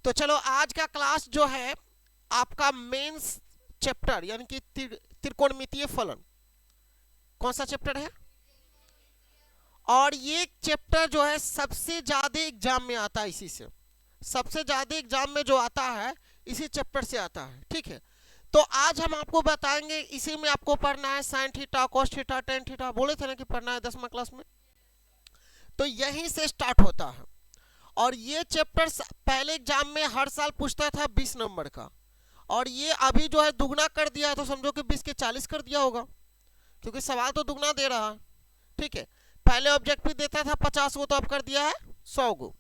तो चलो आज का क्लास जो है आपका मेंस चैप्टर यानी कि त्रिकोणमितीय फलन, कौन सा चैप्टर है? और ये चैप्टर जो है सबसे ज्यादा एग्जाम में आता है, इसी से सबसे ज्यादा एग्जाम में जो आता है इसी चैप्टर से आता है। ठीक है, तो आज हम आपको बताएंगे, इसी में आपको पढ़ना है sine theta, cos theta, tan theta, बोले थे ना कि पढ़ना है 10वीं क्लास में। तो यहीं से स्टार्ट होता है और ये चैप्टर पहले एग्जाम में हर साल पूछता था 20 नंबर का, और ये अभी जो है दुगना कर दिया है, तो समझो कि 20 के 40 कर दिया होगा, क्योंकि सवाल तो दुगना दे रहा है। ठीक है, पहले ऑब्जेक्टिव देता था 50 गो, तो अब कर दिया है 100 गो।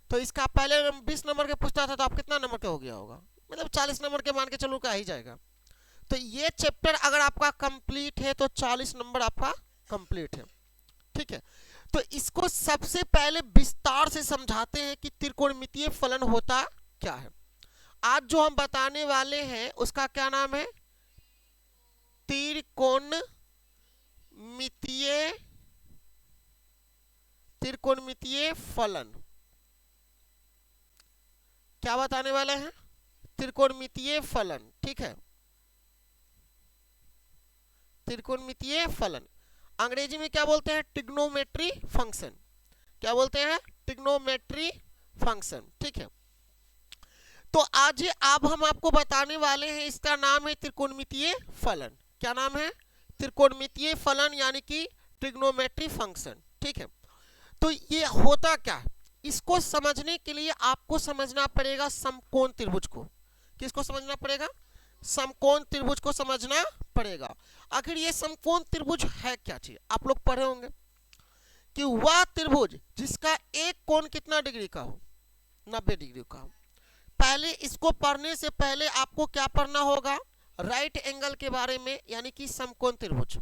तो इसका पहले 20 नंबर के पूछता था, तो आप कितना नंबर का हो गया होगा, मतलब 40 नंबर के मान के चलो का ही जाएगा। तो ये चैप्टर अगर आपका कंप्लीट है तो 40 नंबर आपका कंप्लीट है। ठीक है, तो इसको सबसे पहले विस्तार से समझाते हैं कि त्रिकोणमितीय फलन होता क्या है। आज जो हम बताने वाले हैं उसका क्या नाम है? त्रिकोणमितीय फलन। क्या बताने वाले हैं? त्रिकोणमितीय फलन। ठीक है, त्रिकोणमितीय फलन अंग्रेजी में क्या बोलते हैं? Trigonometry function. क्या बोलते हैं? Trigonometry function. ठीक है, तो आज अब हम आपको बताने वाले हैं, इसका नाम है त्रिकोणमितीय फलन। क्या नाम है? त्रिकोणमितीय फलन यानी कि ट्रिग्नोमेट्री फंक्शन। ठीक है, तो ये होता क्या है, इसको समझने के लिए आपको समझना पड़ेगा समकोण त्रिभुज को। किसको समझना पड़ेगा? समकोण त्रिभुज को समझना पड़ेगा। आखिर ये समकोण त्रिभुज है क्या चीज? आप लोग पढ़े होंगे कि वह त्रिभुज जिसका एक कोण कितना डिग्री का हो? 90 डिग्री का हो। पहले इसको पढ़ने से पहले आपको क्या पढ़ना होगा? राइट एंगल के बारे में, यानी कि समकोण त्रिभुज।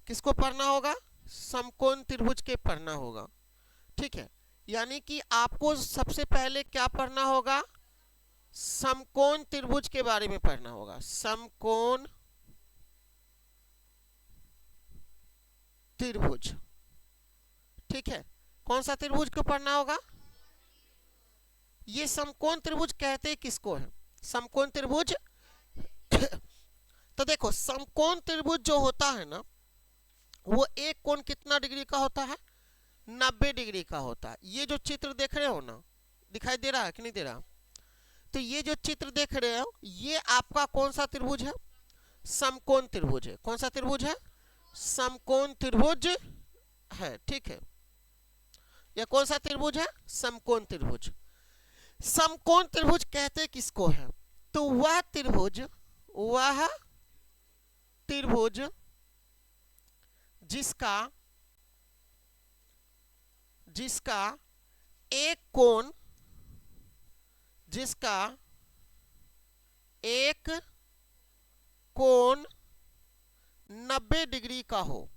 किसको पढ़ना होगा? समकोण त्रिभुज के पढ़ना होगा। ठीक है, यानी कि आपको सबसे पहले क्या पढ़ना होगा? समकोण त्रिभुज के बारे में पढ़ना होगा। समकोण त्रिभुज। ठीक है, कौन सा त्रिभुज को पढ़ना होगा? ये समकोण त्रिभुज कहते किसको है? समकोण त्रिभुज तो देखो, समकोण त्रिभुज जो होता है ना, वो एक कोण कितना डिग्री का होता है? 90 डिग्री का होता है। ये जो चित्र देख रहे हो ना, दिखाई दे रहा है कि नहीं दे रहा? तो ये जो चित्र देख रहे हो, ये आपका कौन सा त्रिभुज है? समकोण त्रिभुज है। कौन सा त्रिभुज है? समकोण त्रिभुज है। ठीक है, यह कौन सा त्रिभुज है? समकोण त्रिभुज। समकोण त्रिभुज कहते किसको है? तो वह त्रिभुज जिसका एक कोण एक कोण 90 डिग्री का हो।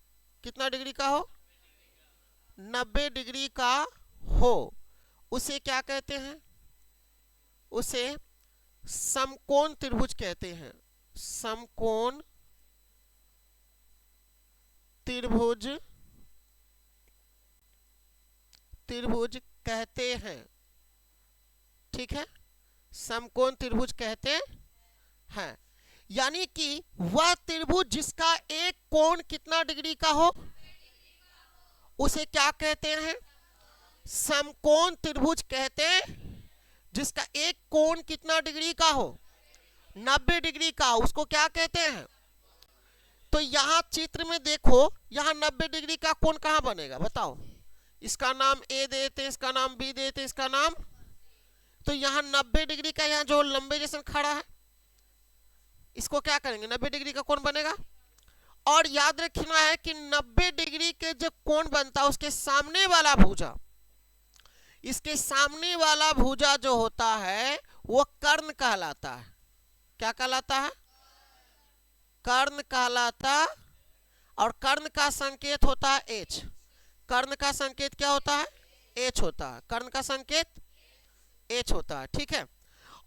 कितना डिग्री का हो? 90 डिग्री का हो, उसे क्या कहते हैं? उसे समकोण त्रिभुज कहते हैं। समकोण त्रिभुज कहते हैं। ठीक है, समकोण त्रिभुज कहते हैं, यानी कि वह त्रिभुज जिसका एक कोण कितना डिग्री का हो, उसे क्या कहते हैं? समकोण त्रिभुज कहते हैं। जिसका एक कोण कितना डिग्री का हो? 90 डिग्री का, उसको क्या कहते हैं? तो यहां चित्र में देखो, यहां 90 डिग्री का कोण कहां बनेगा बताओ? इसका नाम ए देते, इसका नाम बी देते, इसका नाम, तो यहां 90 डिग्री का यहां जो लंबे जैसा खड़ा है, इसको क्या करेंगे? 90 डिग्री का कोण बनेगा। और याद रखना है कि 90 डिग्री के जो कोण बनता है, उसके सामने वाला भुजा, इसके सामने वाला भुजा जो होता है वो कर्ण कहलाता है। क्या कहलाता है? कर्ण कहलाता। और कर्ण का संकेत होता है एच। कर्ण का संकेत क्या होता है? एच होता है। कर्ण का संकेत एच होता है। ठीक है,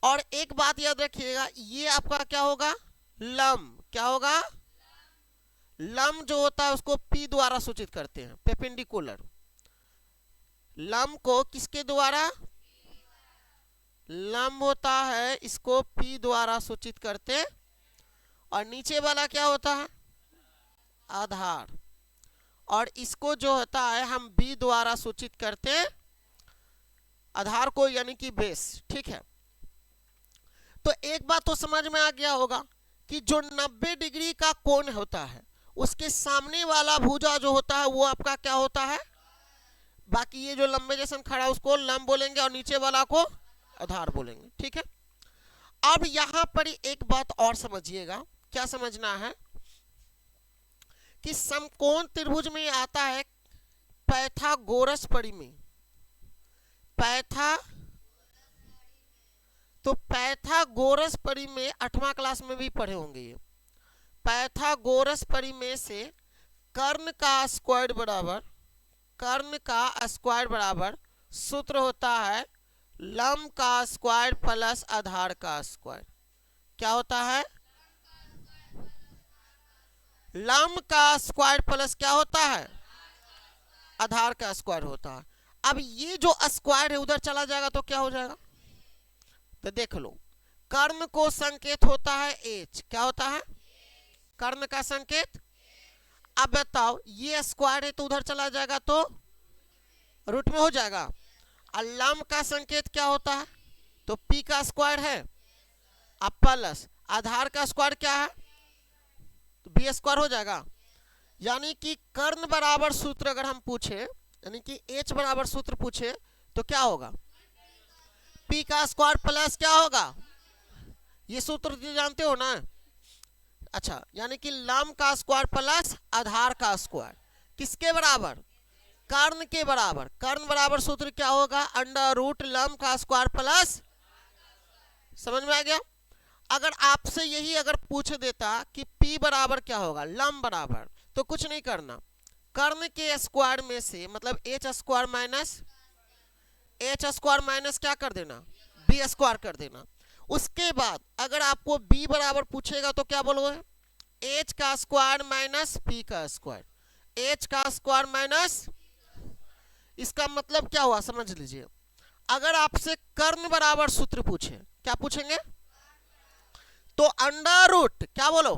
और एक बात याद रखिएगा, ये आपका क्या होगा? लंब। क्या होगा? लंब जो होता है उसको P द्वारा सूचित करते हैं, पेर्पेंडिकुलर। लंब को किसके द्वारा? लंब होता है इसको P द्वारा सूचित करते, और नीचे वाला क्या होता है, आधार, और इसको जो होता है हम B द्वारा सूचित करते आधार को, यानी कि बेस। ठीक है, तो एक बात तो समझ में आ गया होगा कि जो 90 डिग्री का कोण होता है उसके सामने वाला भुजा जो होता है वो आपका क्या होता है, बाकी ये जो लंबे जैसे खड़ा है उसको लंब बोलेंगे और नीचे वाला को आधार बोलेंगे। ठीक है, अब यहां पर एक बात और समझिएगा, क्या समझना है कि समकोण त्रिभुज में आता है पाइथागोरस परिमेय। तो पाइथागोरस परिमेय 8वां क्लास में भी पढ़े होंगे ये। पाइथागोरस परिमेय से कर्ण का स्क्वायर बराबर सूत्र होता है लंब का स्क्वायर प्लस आधार का स्क्वायर। क्या होता है, लंब का स्क्वायर प्लस क्या होता है, आधार का स्क्वायर होता है। अब ये जो स्क्वायर है उधर चला जाएगा तो क्या हो जाएगा, तो देख लो, कर्ण को संकेत होता है h, क्या होता है, कर्ण का संकेत। अब बताओ ये स्क्वायर है तो उधर चला जाएगा तो रूट में हो जाएगा, और लंब का संकेत क्या होता है, तो p का स्क्वायर है, अब प्लस आधार का स्क्वायर क्या है, तो b स्क्वायर हो जाएगा। यानी कि कर्ण बराबर सूत्र अगर हम पूछे, यानी कि h बराबर सूत्र पूछे तो क्या होगा, p का स्क्वायर प्लस क्या होगा, ये सूत्र जानते हो ना। अच्छा, यानी कि लंब का स्क्वायर प्लस आधार का स्क्वायर किसके बराबर, कर्ण के बराबर। कर्ण बराबर सूत्र क्या होगा, अंडर रूट लंब का स्क्वायर प्लस, समझ में आ गया। अगर आपसे यही अगर पूछ देता कि p बराबर क्या होगा, लंब बराबर, तो कुछ नहीं करना, कर्ण के स्क्वायर में से मतलब h स्क्वायर माइनस क्या कर देना, b स्क्वायर कर देना। उसके बाद अगर आपको b बराबर पूछेगा तो क्या बोलोगे, h का स्क्वायर माइनस p का स्क्वायर, h का स्क्वायर माइनस, इसका मतलब क्या हुआ समझ लीजिए। अगर आपसे कर्ण बराबर सूत्र पूछे, क्या पूछेंगे, तो अंडर रूट क्या बोलो,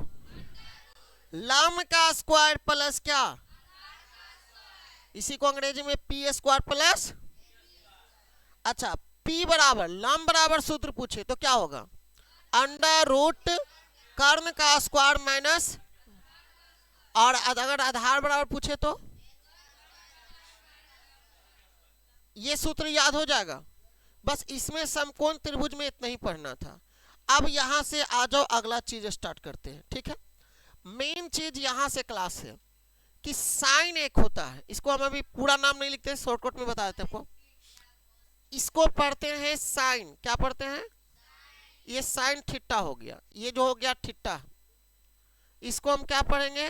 लंब का स्क्वायर प्लस क्या, इसी को अंग्रेजी में p स्क्वायर प्लस। अच्छा, p बराबर लंब बराबर सूत्र पूछे तो क्या होगा, अंडर रूट कर्ण का स्क्वायर माइनस, और अगर आधार बराबर पूछे तो ये सूत्र याद हो जाएगा। बस इसमें समकोण त्रिभुज में इतना ही पढ़ना था। अब यहां से आ जाओ, अगला चीज स्टार्ट करते हैं। ठीक है, मेन चीज यहां से क्लास है कि साइन एक होता है, इसको हम अभी पूरा नाम नहीं लिखते, शॉर्टकट में बता देते हैं आपको। इसको पढ़ते हैं साइन, क्या पढ़ते हैं, ये साइन थीटा हो गया, ये जो हो गया थीटा, इसको हम क्या पढ़ेंगे,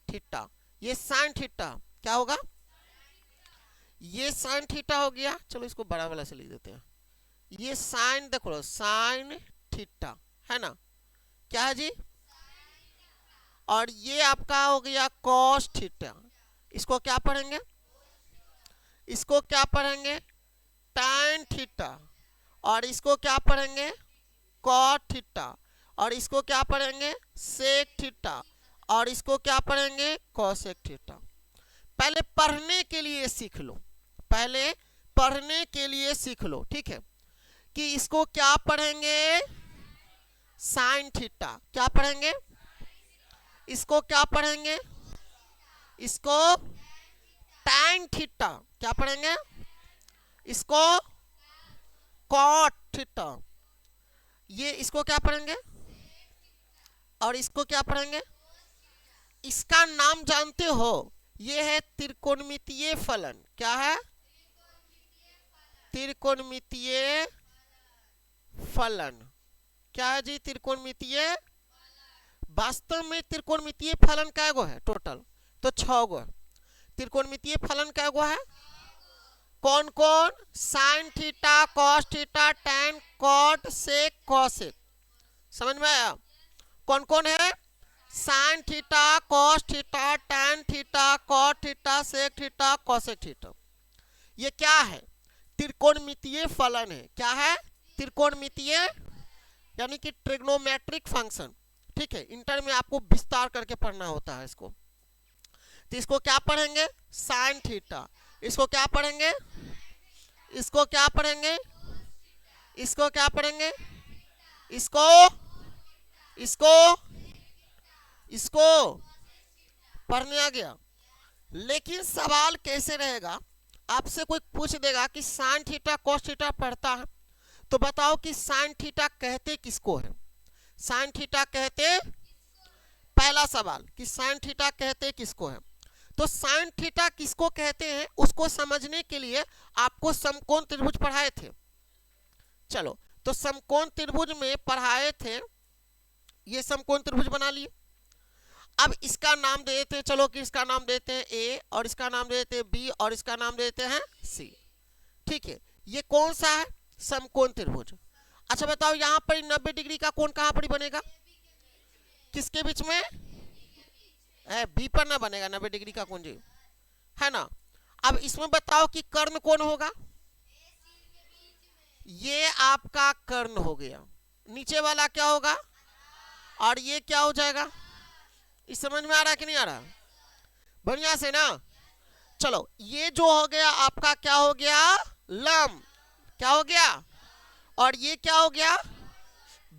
थीटा। ये साइन थीटा क्या होगा, ये साइन थीटा हो गया। चलो इसको बड़ा वाला से लिख देते हैं, ये साइन, देखो साइन थीटा है ना, क्या है जी, और ये आपका हो गया कॉस थीटा। इसको क्या पढ़ेंगे, इसको क्या पढ़ेंगे, टैन थीटा, और इसको क्या पढ़ेंगे, कॉट थीटा, और इसको क्या पढ़ेंगे, सेक थीटा, और इसको क्या पढ़ेंगे, कोसेक थीटा। पहले पढ़ने के लिए सीख लो, पहले पढ़ने के लिए सीख लो। ठीक है, कि इसको क्या पढ़ेंगे, साइन थीटा, क्या पढ़ेंगे, इसको क्या पढ़ेंगे, इसको टैन थीटा, क्या पढ़ेंगे, इसको कॉट थीटा, ये इसको क्या पढ़ेंगे, और इसको क्या पढ़ेंगे। इसका नाम जानते हो, ये है त्रिकोणमितीय फलन। क्या है, त्रिकोणमितीय फलन। क्या है जी, त्रिकोणमितीय। वास्तव में त्रिकोणमितीय फलन कै गो है टोटल, तो 6 गो है। त्रिकोणमितीय फलन कै गो है, कौन कौन, sine theta, cos theta, tan, cot, sec, cosec. समझ में आया, कौन कौन है, sine theta, cos theta, tan theta, cot theta, sec theta, cosec theta. ये क्या है, त्रिकोणमितीय फलन है। क्या है? त्रिकोणमितीय, यानी कि ट्रिग्नोमेट्रिक फंक्शन। ठीक है, इंटर में आपको विस्तार करके पढ़ना होता है इसको। तो इसको क्या पढ़ेंगे? Sine theta. इसको क्या पढ़ेंगे? इसको क्या पढ़ेंगे? इसको क्या पढ़ेंगे? इसको इसको इसको पढ़ने आ गया। लेकिन सवाल कैसे रहेगा? आपसे कोई पूछ देगा कि साइन थीटा कॉस थीटा पढ़ता है, तो बताओ कि साइन थीटा कहते किसको है? साइन थीटा कहते, पहला सवाल कि साइन थीटा कहते किसको है? तो साइन थीटा किसको कहते हैं उसको समझने के लिए आपको समकोण त्रिभुज पढ़ाए थे। चलो, तो समकोण त्रिभुज में पढ़ाए थे, ये समकोण त्रिभुज बना लिए। अब इसका नाम दे देते हैं, चलो कि इसका नाम देते हैं ए, और इसका नाम दे देते हैं बी, और इसका नाम देते हैं सी। ठीक है, ये कौन सा है? समकोण त्रिभुज। अच्छा बताओ, यहाँ पर 90 डिग्री का कोण कहाँ पर बनेगा? किसके बीच में? बी पर ना बनेगा 90 डिग्री का कोण जी, है ना। अब इसमें बताओ कि कर्ण कौन होगा? ये आपका कर्ण हो गया। नीचे वाला क्या होगा? और ये क्या हो जाएगा? इस समझ में आ रहा है कि नहीं आ रहा? बढ़िया से ना। चलो, ये जो हो गया आपका क्या हो गया? लंब। क्या हो गया? और ये क्या हो गया?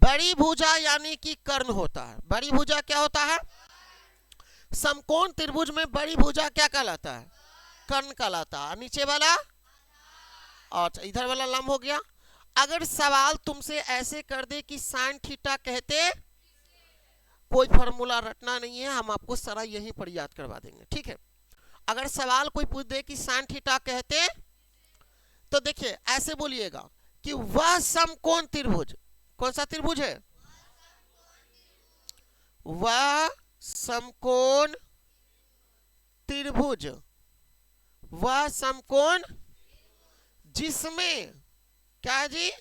बड़ी भुजा, यानी कि कर्ण होता है। बड़ी भुजा क्या होता है? समकोण त्रिभुज में बड़ी भुजा क्या कहलाता है? कर्ण कहलाता है। नीचे वाला और इधर वाला लंब हो गया। अगर सवाल तुमसे ऐसे कर दे कि साइन थीटा कहते, कोई फॉर्मूला रटना नहीं है, हम आपको सारा यहीं पर याद करवा देंगे। ठीक है, अगर सवाल कोई पूछ दे कि साइन थीटा कहते, तो देखिए ऐसे बोलिएगा कि वह समकोण त्रिभुज, कौन सा त्रिभुज है? वह समकोण त्रिभुज, वह समकोण जिसमें क्या है जी?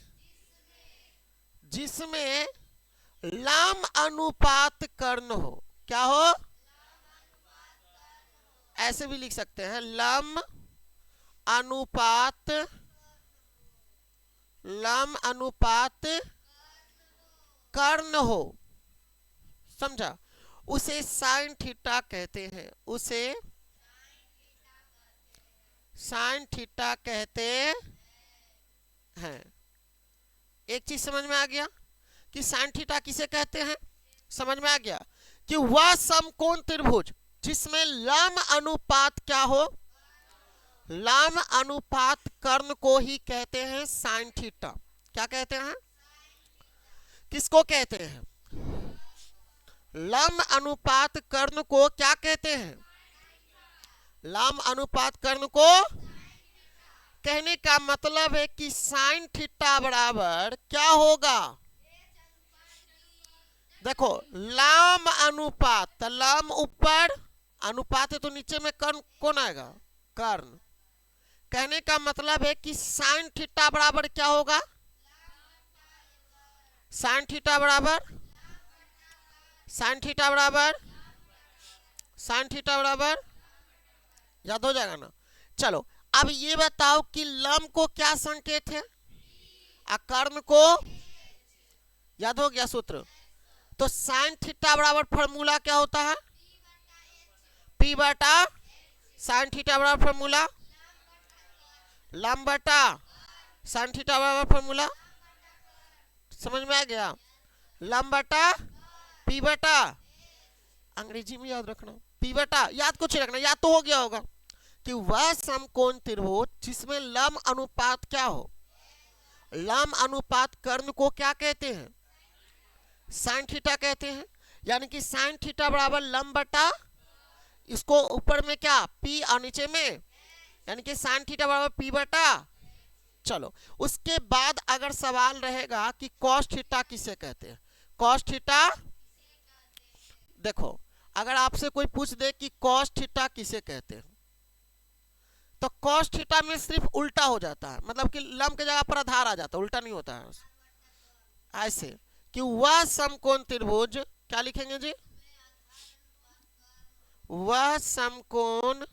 जिसमें लंब अनुपात कर्ण हो। क्या हो? ऐसे भी लिख सकते हैं, लंब अनुपात, लंब अनुपात कर्ण हो। समझा? उसे साइन थीटा कहते हैं, उसे साइन थीटा कहते हैं। एक चीज समझ में आ गया कि साइन थीटा किसे कहते हैं? समझ में आ गया कि वह समकोण त्रिभुज जिसमें लंब अनुपात क्या हो? लंब अनुपात कर्ण को ही कहते हैं साइन थीटा। क्या कहते हैं? किसको कहते हैं? लंब अनुपात कर्ण को क्या कहते हैं? लंब अनुपात कर्ण को। कहने का मतलब है कि साइन थीटा बराबर क्या होगा? देखो, लंब अनुपात, लंब ऊपर, अनुपात है तो नीचे में कर्ण कौन आएगा? कर्ण। कहने का मतलब है कि साइन थीटा बराबर क्या होगा? साइन थीटा बराबर, साइन थीटा बराबर, साइन थीटा बराबर, याद हो जाएगा ना। चलो, अब ये बताओ कि लंब को क्या संकेत है? कर्ण को याद हो गया सूत्र। तो साइन थीटा बराबर फॉर्मूला क्या होता है? P बटा साइन थीटा बराबर फॉर्मूला लंब बटा साइन थीटा बराबर फॉर्मूला। समझ में आ गया? लंब बटा P बटा, अंग्रेजी में याद रखना, P बटा, याद कुछ रखना, याद तो हो गया होगा कि वह समकोण त्रिभुज जिसमें लंब अनुपात क्या हो? लंब अनुपात कर्ण को क्या कहते हैं? साइन थीटा कहते हैं। यानी कि साइन थीटा बराबर लंब बटा, इसको ऊपर में क्या P और नीचे में, यानी कि साइन थीटा बराबर P बटा। चलो, उसके बाद अगर सवाल रहेगा कि कॉस थीटा किसे कहते हैं? कॉस थीटा, देखो अगर आपसे कोई पूछ दे कि कॉस थीटा किसे कहते हैं, तो कॉस थीटा में सिर्फ उल्टा हो जाता है, मतलब कि लंब की जगह पर आधार आ जाता है, उल्टा नहीं होता है। ऐसे कि वह समकोण त्रिभुज, क्या लिखेंगे जी? वह समकोण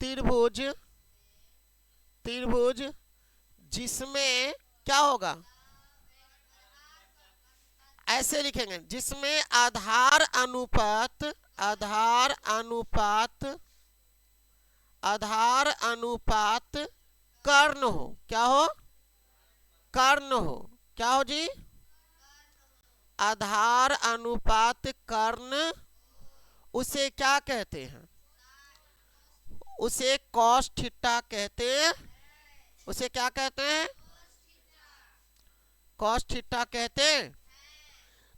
त्रिभुज, त्रिभुज जिसमें क्या होगा, ऐसे लिखेंगे, जिसमें आधार अनुपात कर्ण हो। क्या हो, कर्ण हो। क्या हो जी, आधार अनुपात कर्ण। उसे क्या कहते हैं, उसे कॉस थीटा कहते हैं। उसे क्या कहते हैं, कॉस थीटा कहते हैं।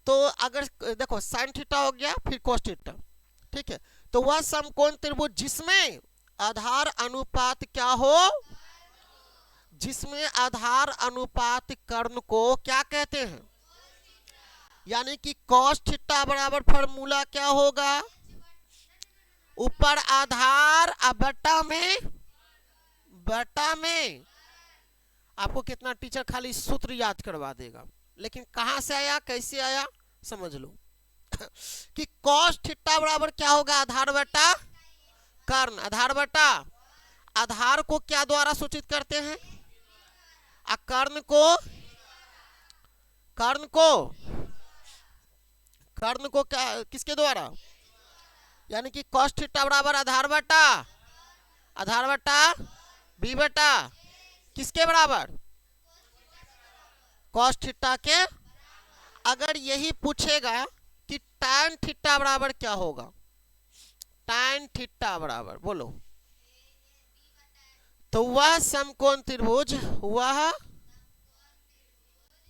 तो अगर देखो साइन थीटा हो गया, फिर कॉस थीटा, ठीक है। तो वह समकोण त्रिभुज जिसमें आधार अनुपात क्या हो, जिसमें आधार अनुपात कर्ण को क्या कहते हैं। यानी कि कॉस थीटा बराबर फॉर्मूला क्या होगा, ऊपर आधार और बटा में। आपको कितना टीचर खाली सूत्र याद करवा देगा, लेकिन कहां से आया, कैसे आया, समझ लो। कि कॉस थीटा बराबर क्या होगा, आधार बटा कर्ण। आधार बटा, आधार को क्या द्वारा सूचित करते हैं, कर्ण को क्या, किसके द्वारा, यानी कि कॉस थीटा बराबर आधार बटा बी बटा किसके बराबर, कॉस थीटा के। अगर यही पूछेगा कि tan थीटा बराबर क्या होगा, tan थीटा बराबर बोलो, तो वह समकोण त्रिभुज,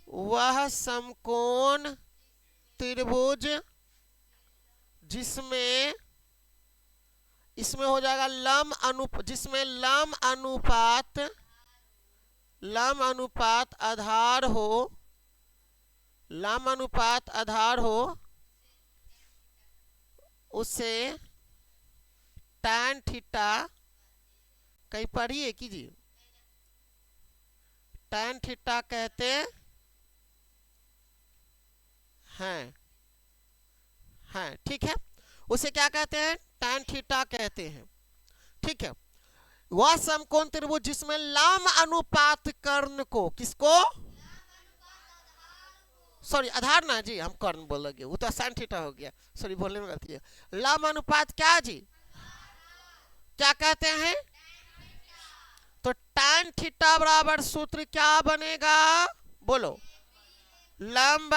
वह समकोण त्रिभुज जिसमें, इसमें हो जाएगा जिसमें लंब अनुपात आधार हो, उसे tan थीटा, कहीं पढ़िए कीजिए, tan थीटा कहते हैं। ठीक है, उसे क्या कहते हैं, tan थीटा कहते हैं। ठीक है, वह समकोण त्रिभुज जिसमें लंब अनुपात कर्ण को, किसको, सॉरी आधार ना जी, हम कर्ण बोल लगे, वो तो sin थीटा हो गया, सॉरी बोलने में गलती है। लंब अनुपात क्या जी, क्या कहते हैं, तो tan थीटा बराबर सूत्र क्या बनेगा, बोलो, लंब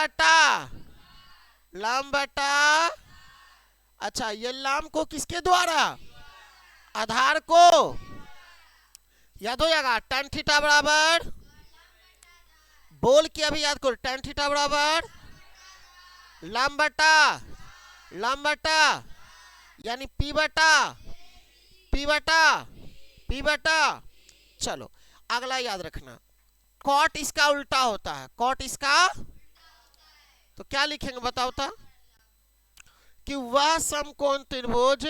बटा, अच्छा ये लंब को किसके द्वारा, आधार को, याद हो जाएगा। tan थीटा बराबर, बोल के अभी याद करो, tan थीटा बराबर लंब बटा यानी p बटा। चलो अगला याद रखना, कॉट इसका उल्टा होता है, कॉट इसका, तो क्या लिखेंगे बताओ तो, कि वह समकोण त्रिभुज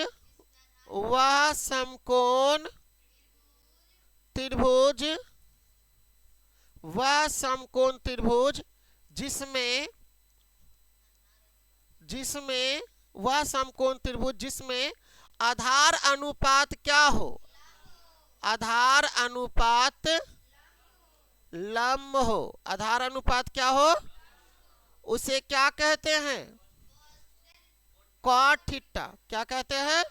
जिसमें आधार अनुपात क्या हो, आधार अनुपात लंब हो, आधार अनुपात क्या हो, उसे क्या कहते हैं, कॉट थीटा। क्या कहते हैं,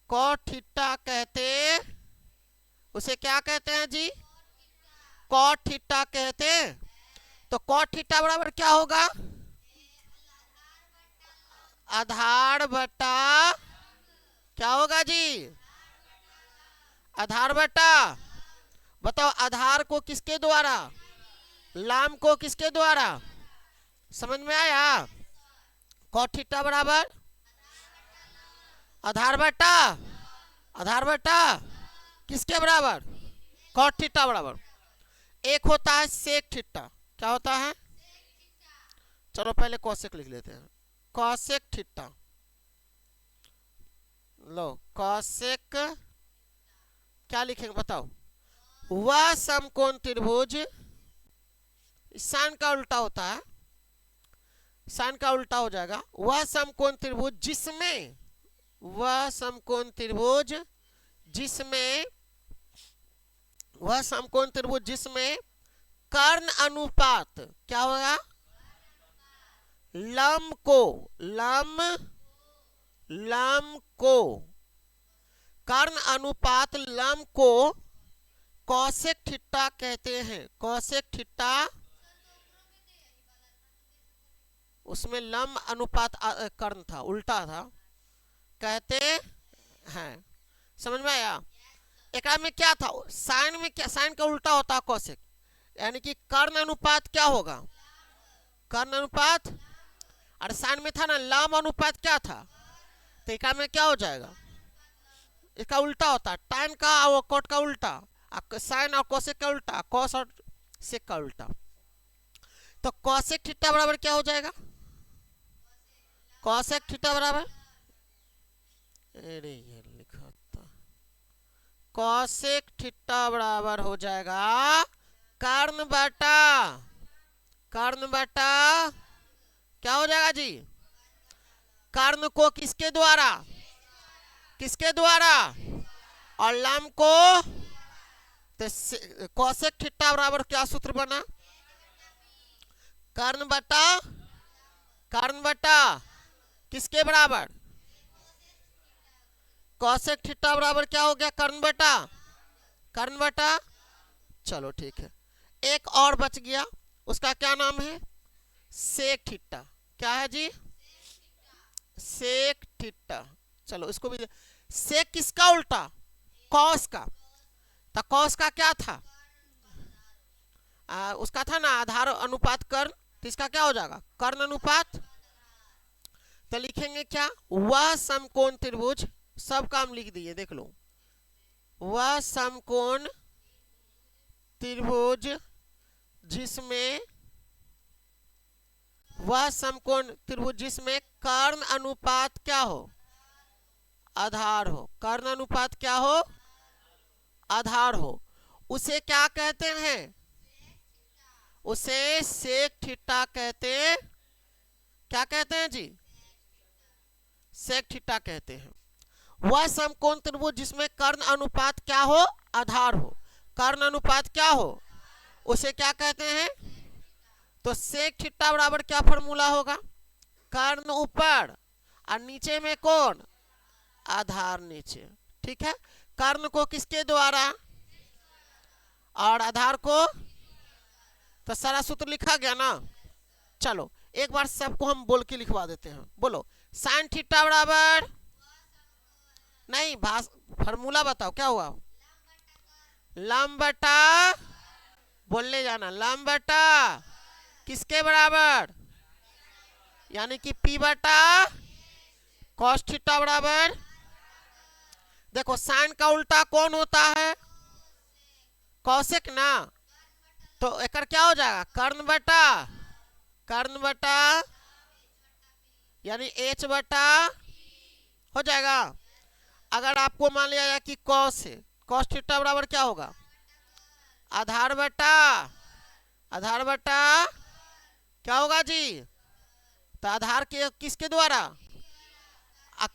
कॉट थीटा कहते, उसे क्या कहते हैं जी, कॉट थीटा कहते हैं। तो कॉट थीटा बराबर क्या होगा, आधार बटा, क्या होगा जी, आधार बटा, बताओ आधार को किसके द्वारा, लंब को किसके द्वारा, समझ में आया। कॉट थीटा बराबर आधार बटा किसके बराबर, कॉट थीटा बराबर, एक होता है सेक थीटा। क्या होता है, चलो पहले कॉसेक लिख लेते हैं, कॉसेक थीटा, लो कॉसेक, क्या लिखेंगे बताओ, वह समकोण त्रिभुज, साइन का उल्टा होता है, साइन का उल्टा हो जाएगा, वह समकोण त्रिभुज जिसमें वह समकोण त्रिभुज जिसमें कर्ण अनुपात क्या होगा, लंब को कर्ण अनुपात लंब को कौशिक थीटा कहते हैं। कौशिक थीटा, उसमें लंब अनुपात कर्ण था, उल्टा था, कहते हैं। समझ में आया? एक में क्या था, साइन में क्या, साइन का उल्टा होता है कौशिक, यानी कि कर्ण अनुपात क्या होगा, कर्ण अनुपात। और साइन में था ना लंब अनुपात क्या था, तो एक में क्या हो जाएगा, इसका उल्टा होता है, tan का और कोट का उल्टा, साइन और कोसेक का उल्टा, कॉस और सेक का उल्टा। तो कौशिक थीटा बराबर क्या हो जाएगा, कौशिक थीटा बराबर, अरे ये लिखा था, कौशिक थीटा बराबर हो जाएगा कर्ण बटा क्या हो जाएगा जी, कर्ण को किसके द्वारा और लंब को, तो कौशिक थीटा बराबर क्या सूत्र बना, कर्ण बटा किसके बराबर, कौशिक थीटा बराबर क्या हो गया, कर्ण बटा। चलो ठीक है, एक और बच गया, उसका क्या नाम है, सेक थीटा। क्या है जी, सेक थीटा। चलो इसको भी, सेक किसका उल्टा, कॉस का, तो कॉस का क्या था, उसका था ना आधार अनुपात कर्ण, तो इसका क्या हो जाएगा, कर्ण अनुपात। तो लिखेंगे क्या, वह समकोण त्रिभुज, सब काम लिख दिए देख लो, वह समकोण त्रिभुज जिसमें, वह समकोण त्रिभुज जिसमें कर्ण अनुपात क्या हो, आधार हो, कर्ण अनुपात क्या हो, आधार हो, उसे क्या कहते हैं, उसे सेक थीटा कहते, क्या कहते हैं जी, सेक थीटा कहते हैं। वह समकोण त्रिभुज जिसमें कर्ण अनुपात क्या हो, आधार हो, कर्ण अनुपात क्या हो, उसे क्या कहते हैं, तो सेक थीटा बराबर क्या फॉर्मूला होगा, कर्ण ऊपर और नीचे में कौन, आधार नीचे। ठीक है, कर्ण को किसके द्वारा और आधार को, तो सारा सूत्र लिखा गया ना। चलो एक बार सबको हम बोल के लिखवा देते हैं, बोलो, साइन थीटा बराबर, नहीं फॉर्मूला बताओ क्या हुआ, लंब बटा, बोलने जाना, लंब बटा किसके बराबर, यानी कि P बटा कॉस थीटा बराबर, देखो साइन का उल्टा कौन होता है, कौशिक ना, तो एक क्या हो जाएगा, कर्ण बटा यानी H बटा हो जाएगा। अगर आपको मान लिया जाए कि कॉस है, कॉस थीटा बराबर क्या होगा, आधार बटा क्या होगा जी, तो आधार के किसके द्वारा,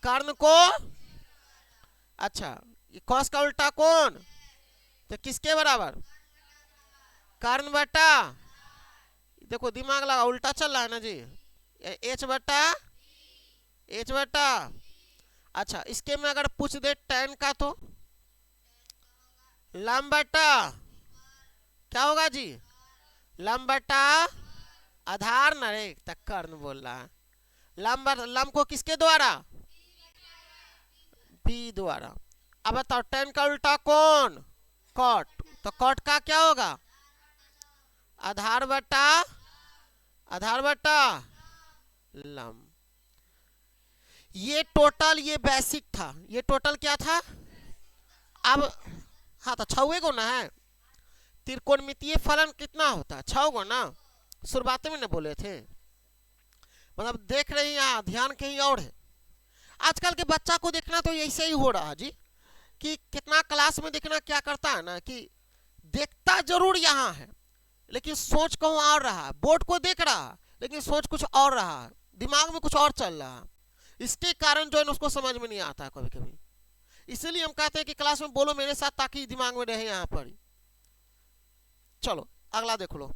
कर्ण को, अच्छा ये कॉस का उल्टा कौन, तो किसके बराबर, कर्ण बटा, देखो दिमाग लगा, उल्टा चल रहा है ना जी, H बटा। अच्छा इसके में अगर पूछ दे tan का, तो लंब बटा क्या होगा जी, लंब बटा आधार न रे, तक कर्ण बोल रहा है, लंब को किसके द्वारा, P द्वारा। अब बताओ tan का उल्टा कौन, कॉट, तो कॉट का क्या होगा, आधार बटा लंब। ये टोटल, ये बेसिक था, ये टोटल क्या था। अब हाँ तो 6 गो ना है, त्रिकोणमितीय फलन कितना होता है, 6 गो ना, शुरुआत में ना बोले थे, मतलब देख रही हैं, ध्यान कहीं और है। आजकल के बच्चा को देखना तो ऐसे ही हो रहा जी, कि कितना क्लास में देखना क्या करता है ना, कि देखता जरूर यहाँ है लेकिन सोच कहूँ और रहा है, बोर्ड को देख रहा है लेकिन सोच कुछ और रहा है, दिमाग में कुछ और चल रहा है, इसके कारण जो है उसको समझ में नहीं आता कभी कभी। इसीलिए हम कहते हैं कि क्लास में बोलो मेरे साथ, ताकि दिमाग में रहे यहाँ पर। चलो अगला देख लो।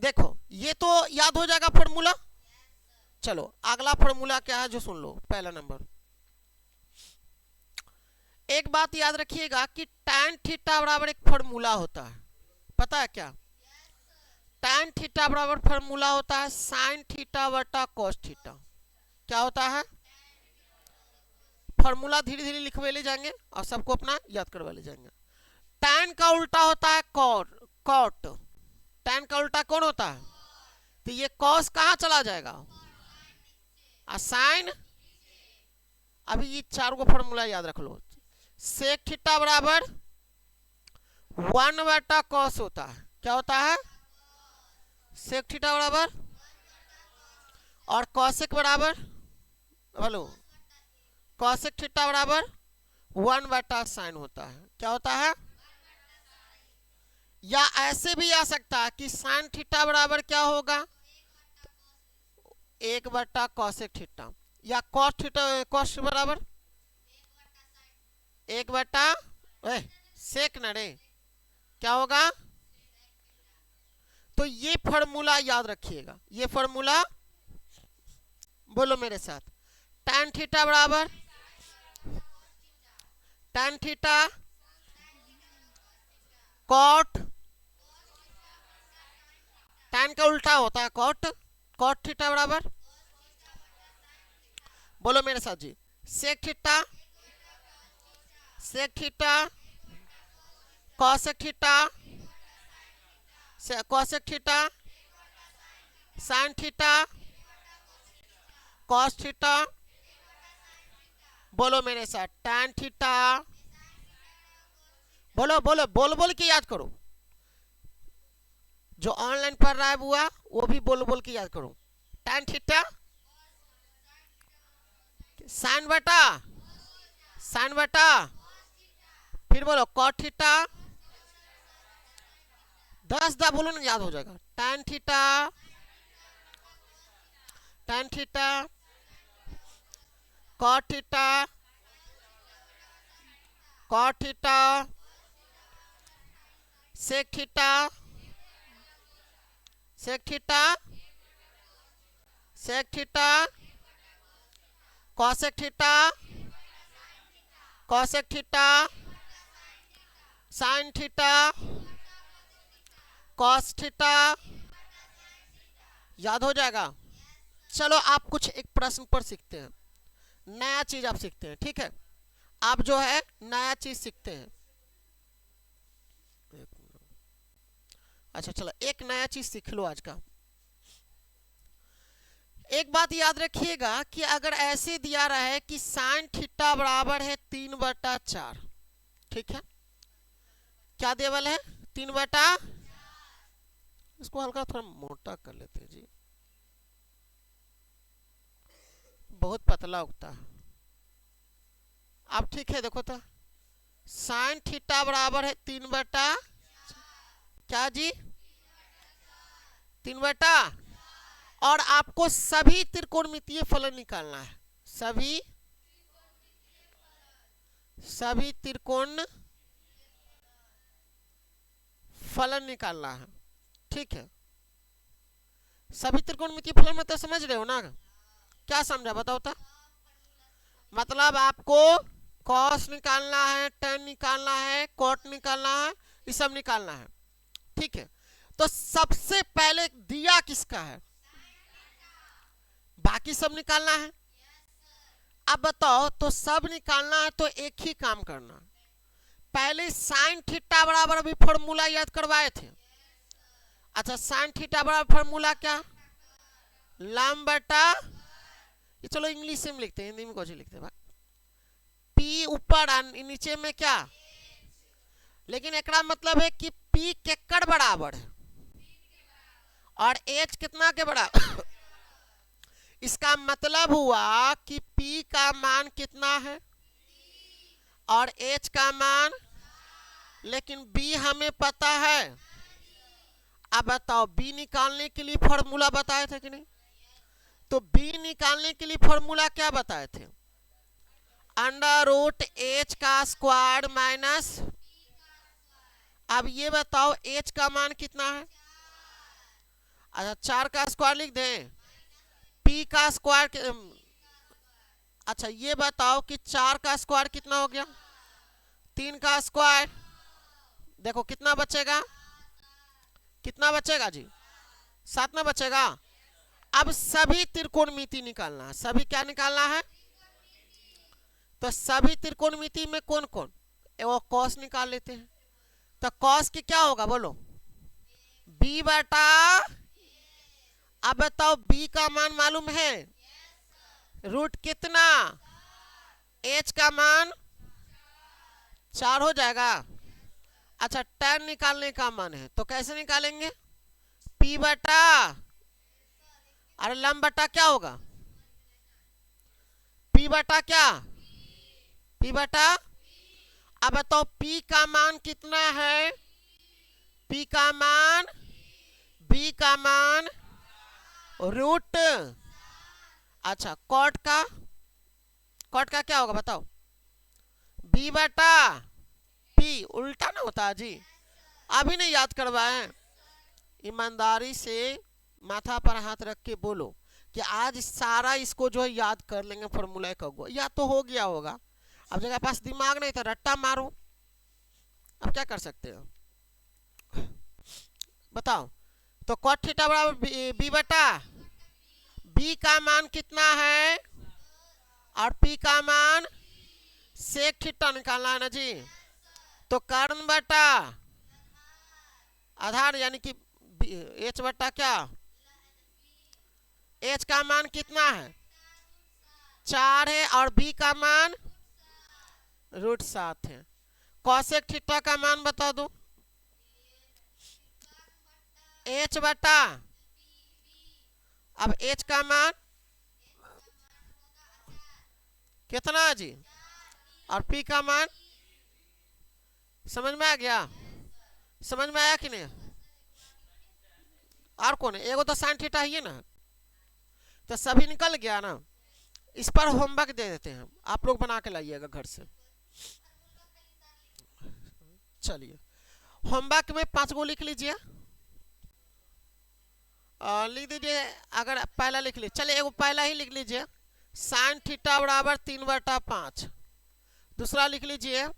देखो ये तो याद हो जाएगा फॉर्मूला। चलो अगला फॉर्मूला क्या है जो सुन लो। पहला नंबर, एक बात याद रखिएगा कि tan थीटा बराबर एक फॉर्मूला होता है, पता है क्या? tan थीटा बराबर फॉर्मूला होता है sin थीटा बटा cos थीटा। क्या होता है? फॉर्मूला धीरे धीरे लिखवे ले जाएंगे और सबको अपना याद करवा ले जाएंगे। tan का उल्टा होता है cot। tan का उल्टा कौन होता है? तो ये cos कहाँ चला जाएगा? sin। अभी ये चार को फॉर्मूला याद रख लो। sec थीटा बराबर 1 बटा cos होता है। क्या होता है? sec थीटा बराबर, और cosec बराबर, बोलो, cosec थीटा बराबर 1 बटा sin होता है। क्या होता है? या ऐसे भी आ सकता है कि sin थीटा बराबर क्या होगा? 1 बटा cosec थीटा, या cos थीटा cos बराबर 1 बटा सेक न रे, क्या होगा? तो ये फॉर्मूला याद रखिएगा, ये फॉर्मूला बोलो मेरे साथ। tan थीटा बराबर tan थीटा cot, tan का उल्टा होता है cot थीटा बराबर, बोलो मेरे साथ जी, sec theta cosec theta sin theta cos theta, बोलो मेरे साथ tan थीटा, बोलो बोलो बोल बोल के याद करो। जो ऑनलाइन पढ़ रहा है बुआ वो भी बोल बोल के याद करो। tan थीटा sin बटा, फिर बोलो cot थीटा, 10 बोलो ना, याद हो जाएगा। tan theta cot theta sec theta cosec theta sin theta cos theta, याद हो जाएगा। चलो आप कुछ एक प्रश्न पर सीखते हैं, नया चीज आप सीखते हैं, ठीक है? आप जो है नया चीज सीखते हैं। अच्छा चलो एक नया चीज सीख लो आज का। एक बात याद रखिएगा कि अगर ऐसे दिया रहा है कि sin थीटा बराबर है 3 बटा 4, ठीक है? क्या देवल है? 3 बटा, इसको हल्का थोड़ा मोटा कर लेते हैं जी, बहुत पतला उगता है। अब ठीक है, देखो तो sin थीटा बराबर है 3 बटा, क्या जी? 3 बटा, और आपको सभी त्रिकोणमितीय फलन निकालना है। सभी त्रिकोण फलन निकालना है, ठीक है? सभी त्रिकोणमितीय फलन में तो समझ रहे हो ना? क्या समझा बताओ तो? मतलब आपको cos निकालना है, tan निकालना है, cot निकालना है, ये सब निकालना है, ठीक है? तो सबसे पहले दिया किसका है? बाकी सब निकालना है। अब बताओ, तो सब निकालना है तो एक ही काम करना, पहले sin थीटा बराबर अभी फॉर्मूला याद करवाए थे। अच्छा sin थीटा बराबर फॉर्मूला क्या? लंब बटा, ये चलो इंग्लिश में लिखते हैं, हिंदी में कैसे लिखते हैं? P ऊपर और नीचे में क्या? लेकिन एकरा मतलब है कि P केकर बराबर है और H कितना के बराबर। इसका मतलब हुआ कि P का मान कितना है और H का मान, लेकिन B हमें पता है। अब बताओ B निकालने के लिए फॉर्मूला बताए थे कि नहीं? तो B निकालने के लिए फॉर्मूला क्या बताए थे? अंडर रूट H का स्क्वायर माइनस अब ये बताओ h का मान कितना है? अच्छा 4 का स्क्वायर लिख दें, p का स्क्वायर। अच्छा ये बताओ कि 4 का स्क्वायर कितना हो गया? 3 का स्क्वायर। देखो कितना बचेगा, कितना बचेगा जी? 7 ना बचेगा। अब सभी त्रिकोणमिति निकालना है। सभी क्या निकालना है? तो सभी त्रिकोणमिति में कौन कौन? वो कॉस निकाल लेते हैं। तो कॉस की क्या होगा बोलो? b बटा। अब बताओ b का मान मालूम है? रूट कितना? h का मान 4 हो जाएगा। अच्छा tan निकालने का मान है तो कैसे निकालेंगे? p बटा, अरे लंब बटा क्या होगा? p बटा क्या? p बटा। अब बताओ p का मान कितना है? p का मान, b का मान रूट। अच्छा कॉट का क्या होगा बताओ? b बटा p। उल्टा ना होता जी, अभी नहीं याद करवाए? ईमानदारी से माथा पर हाथ रख के बोलो कि आज सारा इसको जो है याद कर लेंगे फॉर्मूला का। या तो हो गया होगा, अब जगह पास दिमाग नहीं था रट्टा मारो, अब क्या कर सकते हो? बताओ। तो कॉट थीटा बराबर b बटा, b का मान कितना है और p का मान सेक थीटा निकालना है ना जी। तो कर्ण बटा आधार यानी कि h बटा क्या? h का मान कितना है? 4 है और b का मान रूट 7 है। कॉसेक थीटा का मान बता दो। h बटा, अब h का मान कितना है जी और p का मान? समझ में आ गया? समझ में आया कि नहीं? और कौन है? एगो तो साइन थीटा ही है ना, तो सभी निकल गया ना। इस पर होमवर्क दे देते हैं, आप लोग बना के लाइएगा घर से। चलिए होमवर्क में 5 गो लिख लीजिए। लिख दीजिए, अगर पहला लिख लीजिए, चलिए एगो पहला ही लिख लीजिए, साइन थीटा बराबर 3/5। दूसरा लिख लीजिए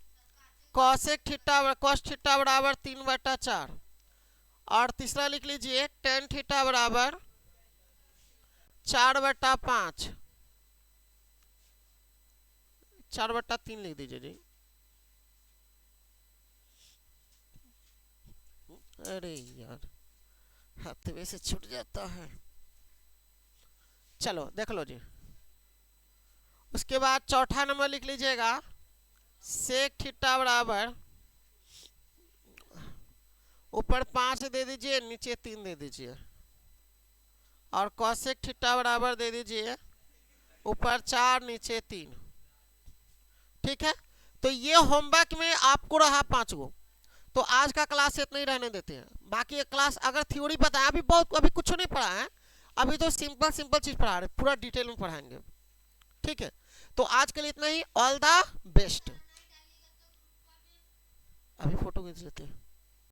कॉसेक थीटा, कॉस थीटा बराबर 3/4। और तीसरा लिख लीजिए टेन थीटा बराबर 4/5। 4/3 लिख दीजिए जी। अरे यार हाथ से छूट जाता है। चलो देख लो जी। उसके बाद चौथा नंबर लिख लीजिएगा सेक थीटा बराबर, ऊपर 5 दे दीजिए नीचे 3 दे दीजिए। और कॉसेक थीटा बराबर दे दीजिए, ऊपर 4 नीचे 3। ठीक है, तो ये होमवर्क में आपको रहा 5 गो। तो आज का क्लास इतना ही रहने देते हैं। बाकी क्लास अगर थ्योरी पता है, अभी कुछ नहीं पढ़ा है, अभी तो सिंपल चीज पढ़ा रहे, पूरा डिटेल में पढ़ाएंगे। ठीक है, तो आज के लिए इतना ही। All the best. अभी फोटो खींच लेते हैं।